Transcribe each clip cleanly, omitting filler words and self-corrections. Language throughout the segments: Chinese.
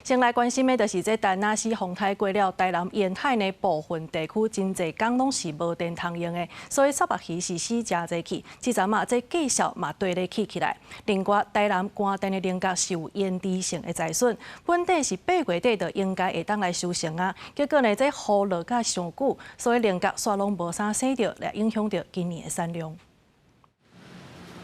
先来关心的，就是这丹那西风台过了，台南沿海的部分地区真侪港拢是无电通用的，所以沙白鱼是死真侪去。即阵嘛，这绩效嘛对咧起来。另外，台南关电的菱角是有延迟性的灾损，本地是8月底就应该会当来收成啊。结果呢，这雨落甲上久，所以菱角煞拢无啥生着，来影响到今年的产量。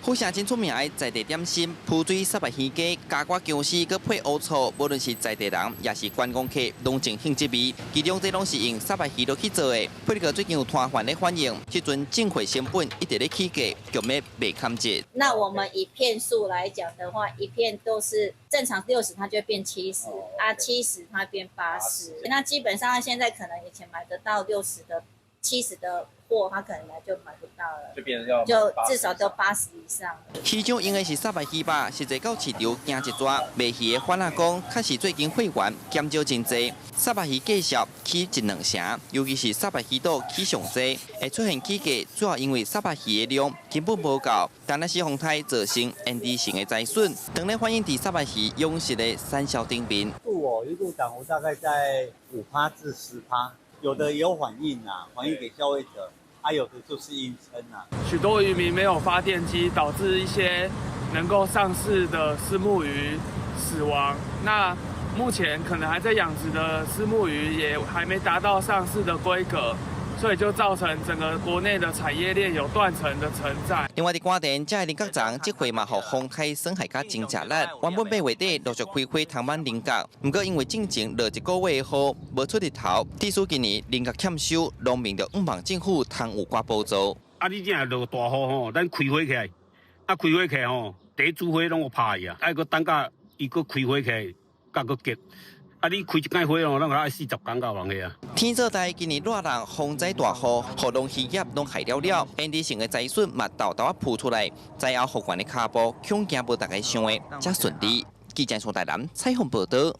府城真出名的在地点心，浮水沙白鱼粿、加瓜姜丝，佮配乌醋，无论是在地人也是观光客，拢真兴这味。其中这拢是用沙白鱼落去做的。配合最近有摊贩咧反映，这阵进货成本一直咧起价，局面未堪折。那我们以片数来讲的话，一片都是正常60，它就变70，啊70它变80。那基本上现在可能以前买得到60的、70的。它可能就买不到了，就至少都80以上。市场用的是沙白鱼吧，实际到市场行一抓，卖鱼的贩仔讲，确实最近会员减少真多，沙白鱼价格起1-2成，尤其是沙白鱼肚起上多，会出现起价，主要因为沙白鱼的量根本无够，但那是风台造成延迟性的灾损，当然反映伫沙白鱼养殖的产销顶面。一度涨幅大概在5%至10%，有的也有反应啊，反映给消费者。有的就是硬撑啊。许多渔民没有发电机，导致一些能够上市的虱目鱼死亡。那目前可能还在养殖的虱目鱼也还没达到上市的规格，所以就造成整个国内的产业链有断层的存在。另外，伫关电这菱角厂，这回嘛，互风台损害甲真食力。原本8月底陆续开花通满菱角，不过因为进前落1个月的雨，无出日头，致使今年菱角欠收，农民就望政府通有寡补助。你正落大雨吼，咱开花起来，开花起来吼，第一株花拢有拍去啊，搁等甲伊搁开花起来，甲搁结。你开一间花哦，咱个爱40天到完个啊。天做大，今年热人风灾大雨，互农渔业拢害了了，延迟性的灾损嘛豆豆啊浮出来，灾后复原的脚步，恐惊无大家想的遮顺利。记者从台南采访报道。